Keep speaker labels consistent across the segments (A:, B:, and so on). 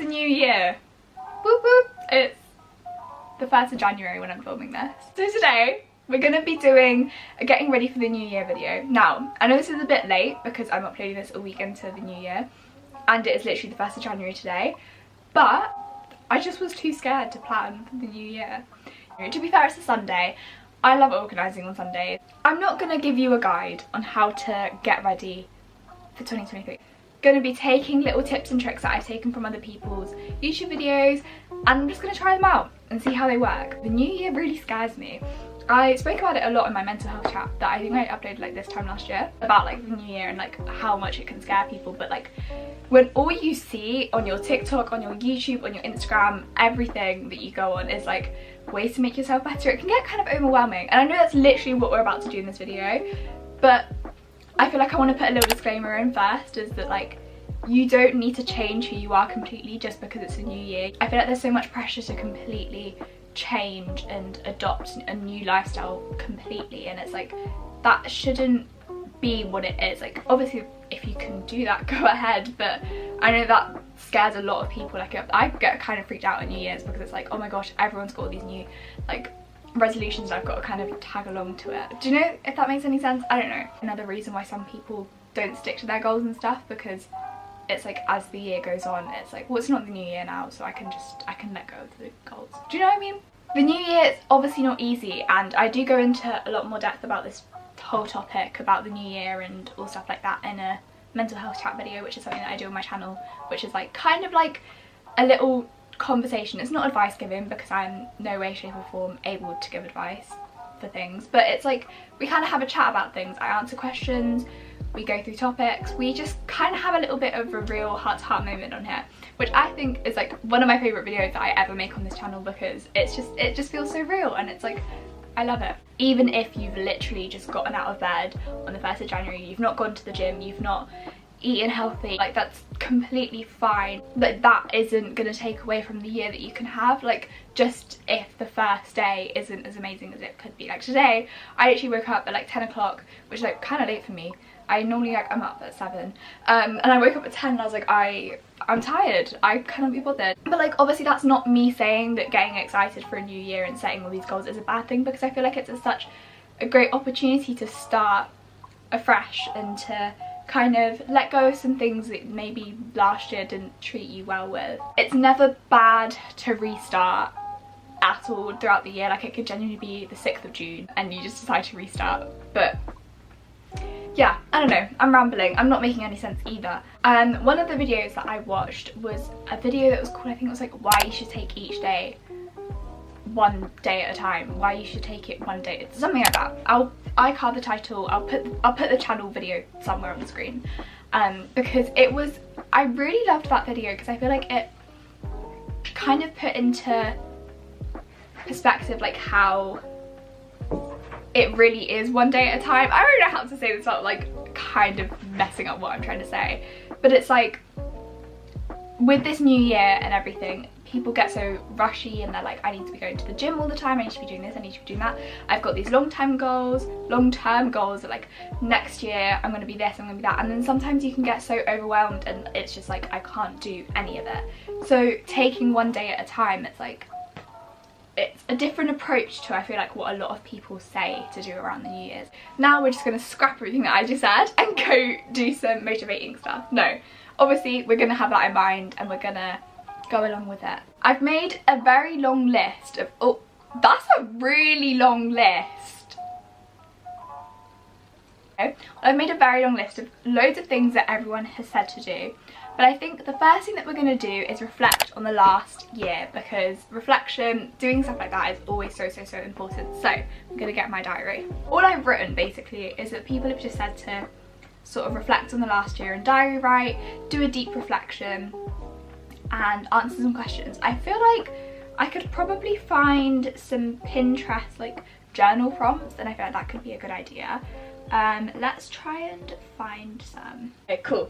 A: new year. Whoop whoop. It's the 1st of January when I'm filming this. So today we're gonna be doing a getting ready for the new year video. Now, I know this is a bit late because I'm uploading this a week into the new year and it is literally the 1st of January today, but I just was too scared to plan for the new year. To be fair, it's a Sunday. I love organising on Sundays. I'm not gonna give you a guide on how to get ready for 2023. Gonna be taking little tips and tricks that I've taken from other people's YouTube videos and I'm just gonna try them out and see how they work. The new year really scares me. I spoke about it a lot in my mental health chat that I think I uploaded like this time last year about like the new year and like how much it can scare people, but like when all you see on your TikTok, on your YouTube, on your Instagram, everything that you go on is like ways to make yourself better, it can get kind of overwhelming. And I know that's literally what we're about to do in this video, but I feel like I want to put a little disclaimer in first, is that like you don't need to change who you are completely just because it's a new year. I feel like there's so much pressure to completely change and adopt a new lifestyle completely, and it's like that shouldn't be what it is. Like obviously if you can do that, go ahead, but I know that scares a lot of people. Like I get kind of freaked out at New Year's because it's like, oh my gosh, everyone's got all these new like resolutions, I've got to kind of tag along to it. Do you know if that makes any sense? I don't know. Another reason why some people don't stick to their goals and stuff, because it's like as the year goes on, it's like, well, it's not the new year now, so I can let go of the goals. Do you know what I mean? The new year is obviously not easy, and I do go into a lot more depth about this whole topic about the new year and all stuff like that in a mental health chat video, which is something that I do on my channel, which is like kind of like a little conversation. It's not advice giving because I'm no way, shape or form able to give advice for things, but it's like we kind of have a chat about things. I answer questions, we go through topics, we just kind of have a little bit of a real heart-to-heart moment on here, which I think is like one of my favourite videos that I ever make on this channel, because it just feels so real and it's like I love it. Even if you've literally just gotten out of bed on the 1st of January, you've not gone to the gym, you've not eaten healthy, like that's completely fine. But that isn't gonna take away from the year that you can have. Like just if the first day isn't as amazing as it could be. Like today I actually woke up at like 10 o'clock, which is like kind of late for me. I normally like I'm up at 7 and I woke up at 10 and I was like I'm tired, I cannot be bothered. But like obviously that's not me saying that getting excited for a new year and setting all these goals is a bad thing, because I feel like it's such a great opportunity to start afresh and to kind of let go of some things that maybe last year didn't treat you well with. It's never bad to restart at all throughout the year. Like it could genuinely be the 6th of June and you just decide to restart, but yeah, I don't know, I'm rambling, I'm not making any sense either. One of the videos that I watched was a video that was called, I think it was like why you should take each day one day at a time, why you should take it one day, something like that. I card the title, I'll put the channel video somewhere on the screen, because I really loved that video because I feel like it kind of put into perspective like how it really is one day at a time. I don't know how to say this without like kind of messing up what I'm trying to say, but it's like with this new year and everything, people get so rushy and they're like, I need to be going to the gym all the time, I need to be doing this, I need to be doing that. I've got these long-term goals that like next year I'm going to be this, I'm going to be that, and then sometimes you can get so overwhelmed and it's just like I can't do any of it. So taking one day at a time, it's like it's a different approach to, I feel like, what a lot of people say to do around the New Year's. Now we're just going to scrap everything that I just said and go do some motivating stuff. No, obviously we're going to have that in mind and we're going to go along with it. I've made a very long list of, oh, that's a really long list. I've made a very long list of loads of things that everyone has said to do. But I think the first thing that we're going to do is reflect on the last year, because reflection, doing stuff like that is always so important. So I'm going to get my diary. All I've written basically is that people have just said to sort of reflect on the last year and diary write, do a deep reflection and answer some questions. I feel like I could probably find some Pinterest like journal prompts, and I feel like that could be a good idea. Let's try and find some. Okay, cool.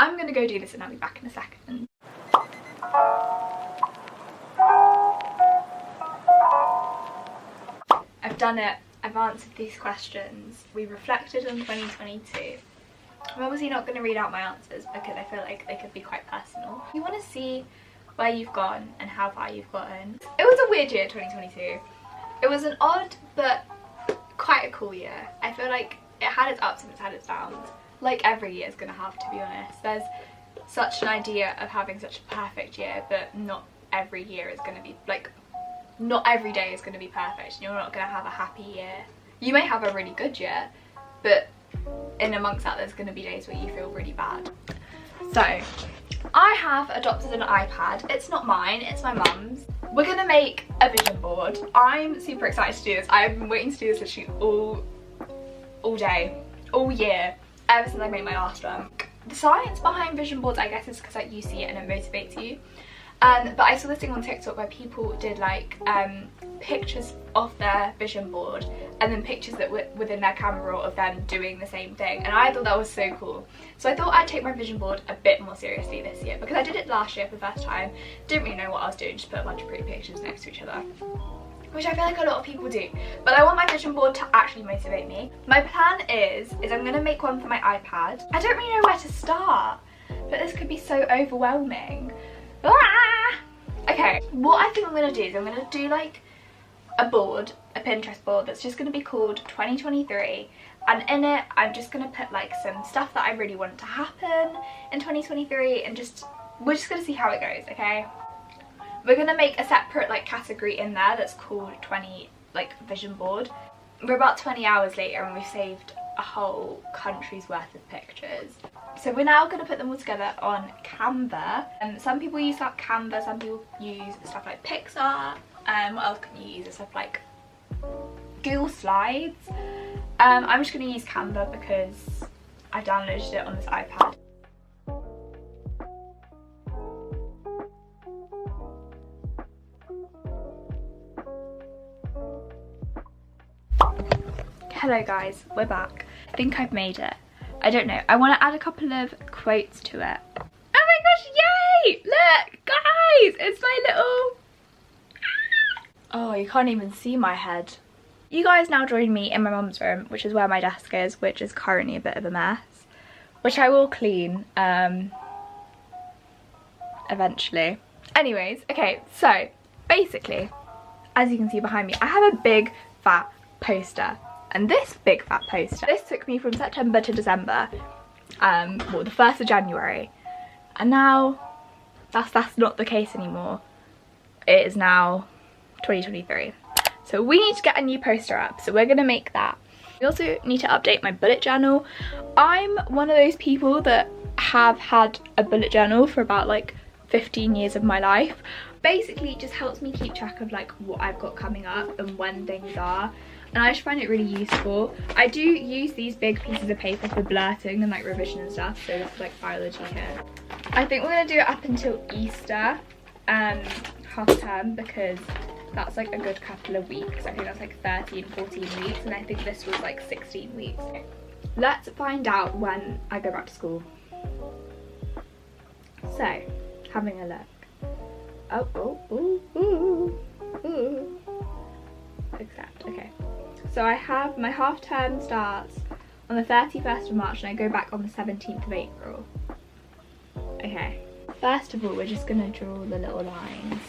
A: I'm gonna go do this and I'll be back in a second. I've done it. I've answered these questions. We reflected on 2022. I'm obviously not going to read out my answers because I feel like they could be quite personal. If you want to see where you've gone and how far you've gotten. It was a weird year, 2022. It was an odd but quite a cool year. I feel like it had its ups and it's had its downs. Like every year is going to have, to be honest. There's such an idea of having such a perfect year, but not every year is going to be, like, not every day is going to be perfect. You're not going to have a happy year. You may have a really good year, but in amongst that there's going to be days where you feel really bad. So I have adopted an iPad. It's not mine, it's my mum's. We're going to make a vision board. I'm super excited to do this. I've been waiting to do this literally all day, all year, ever since I made my last one. The science behind vision boards, I guess, is because like you see it and it motivates you. But I saw this thing on TikTok where people did like pictures of their vision board and then pictures that were within their camera roll of them doing the same thing, and I thought that was so cool. So I thought I'd take my vision board a bit more seriously this year, because I did it last year for the first time, didn't really know what I was doing, just put a bunch of pretty pictures next to each other, which I feel like a lot of people do. But I want my vision board to actually motivate me. My plan is I'm going to make one for my iPad. I don't really know where to start, but this could be so overwhelming. Ah! Okay, what I think I'm going to do is I'm going to do like a board, a Pinterest board that's just going to be called 2023, and in it I'm just going to put like some stuff that I really want to happen in 2023, and we're just going to see how it goes, okay? We're going to make a separate like category in there that's called 20 like vision board. We're about 20 hours later and we've saved a whole country's worth of pictures. So we're now going to put them all together on Canva. Some people use like Canva, some people use stuff like Pixar. What else can you use? Stuff like Google Slides. I'm just going to use Canva because I downloaded it on this iPad. Hello guys, we're back. I think I've made it. I don't know. I want to add a couple of quotes to it. Oh my gosh, yay! Look, guys, it's my little... Oh, you can't even see my head. You guys now join me in my mum's room, which is where my desk is, which is currently a bit of a mess, which I will clean eventually. Anyways, okay, so basically, as you can see behind me, I have a big fat poster. And this big fat poster, this took me from September to December, well, the 1st of January, and now that's not the case anymore. It is now 2023, so we need to get a new poster up, so we're gonna make that. We also need to update my bullet journal. I'm one of those people that have had a bullet journal for about like 15 years of my life. Basically, it just helps me keep track of like what I've got coming up and when things are. And I just find it really useful. I do use these big pieces of paper for blurting and like revision and stuff, so that's like biology here. I think we're gonna do it up until Easter, half term, because that's like a good couple of weeks. I think that's like 13, 14 weeks, and I think this was like 16 weeks. Let's find out when I go back to school. So, having a look. Accept, okay. So I have my half term starts on the 31st of March and I go back on the 17th of April. Okay, first of all we're just gonna draw the little lines.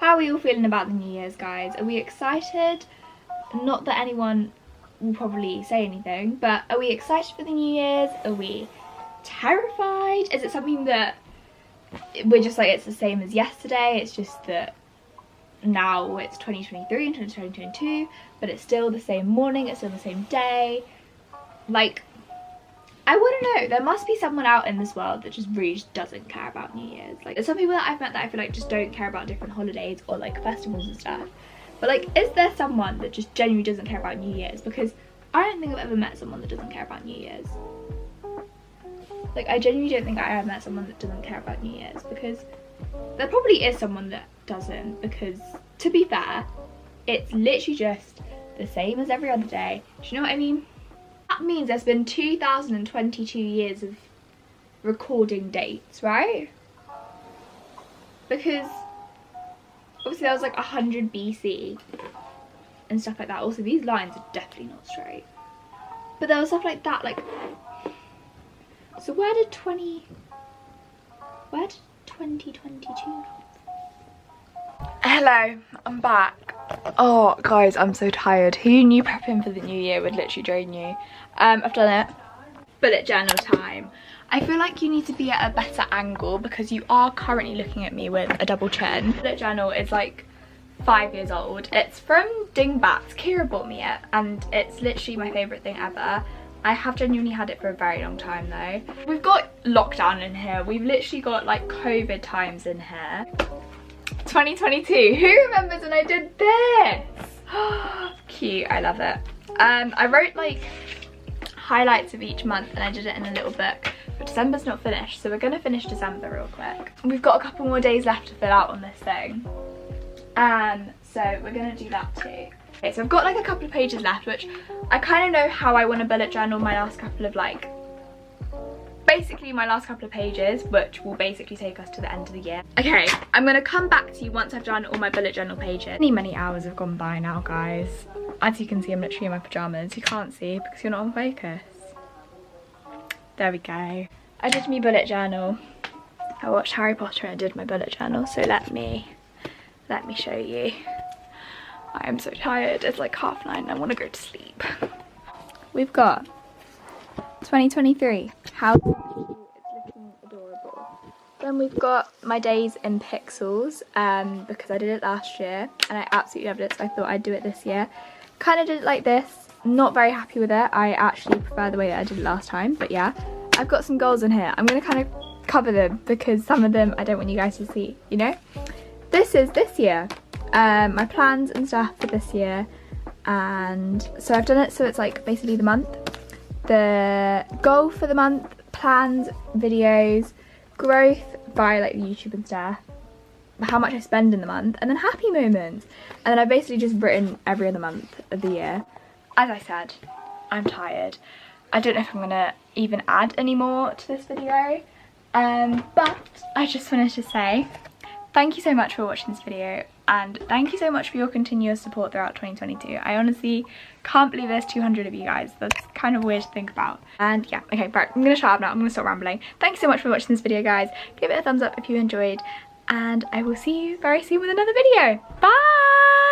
A: How are we all feeling about the New Year's, guys? Are we excited? Not that anyone will probably say anything, but are we excited for the New Year's? Are we terrified? Is it something that we're just like, it's the same as yesterday, it's just that now it's 2023 and 2022, but it's still the same morning, it's still the same day? Like, I wouldn't know. There must be someone out in this world that just really just doesn't care about New Year's. Like, there's some people that I've met that I feel like just don't care about different holidays or like festivals and stuff. But like, is there someone that just genuinely doesn't care about New Year's? Because I don't think I've ever met someone that doesn't care about New Year's. Like, I genuinely don't think I have met someone that doesn't care about New Year's, because there probably is someone that doesn't, because to be fair, it's literally just the same as every other day. Do you know what I mean? That means there's been 2022 years of recording dates, right? Because obviously that was like 100 BC and stuff like that. Also, these lines are definitely not straight. But there was stuff like that, like So where did 2022 come? Hello, I'm back. Oh guys, I'm so tired. Who knew prepping for the new year would literally drain you? I've done it. Bullet journal time. I feel like you need to be at a better angle because you are currently looking at me with a double chin. Bullet journal is like 5 years old. It's from Dingbats. Kira bought me it and it's literally my favourite thing ever. I have genuinely had it for a very long time though. We've got lockdown in here. We've literally got like COVID times in here. 2022. Who remembers when I did this? Cute, I love it. I wrote like highlights of each month and I did it in a little book, but December's not finished, so we're gonna finish December real quick. We've got a couple more days left to fill out on this thing, so we're gonna do that too. Okay, so I've got like a couple of pages left, which I kind of know how I want to bullet journal my last couple of basically my last couple of pages, which will basically take us to the end of the year. Okay, I'm gonna come back to you once I've done all my bullet journal pages. Many hours have gone by now, guys. As you can see, I'm literally in my pajamas. You can't see because you're not on focus. There we go. I did my bullet journal. I watched Harry Potter and I did my bullet journal, so let me show you. I am so tired. It's like 9:30 and I want to go to sleep. We've got 2023. How cute. It's looking adorable. Then we've got my days in pixels because I did it last year and I absolutely loved it, so I thought I'd do it this year. Kind of did it like this. Not very happy with it. I actually prefer the way that I did it last time, but yeah. I've got some goals in here. I'm going to kind of cover them because some of them I don't want you guys to see, you know? This is this year. My plans and stuff for this year, and so I've done it so it's like basically the month, the goal for the month, plans, videos, growth via like YouTube and stuff, how much I spend in the month, and then happy moments, and then I've basically just written every other month of the year. As I said, I'm tired. I don't know if I'm gonna even add any more to this video, but I just wanted to say thank you so much for watching this video, and thank you so much for your continuous support throughout 2022. I honestly can't believe there's 200 of you guys. That's kind of weird to think about. And yeah, okay, right, I'm gonna shut up now. I'm gonna stop rambling. Thank you so much for watching this video, guys. Give it a thumbs up if you enjoyed, and I will see you very soon with another video. Bye!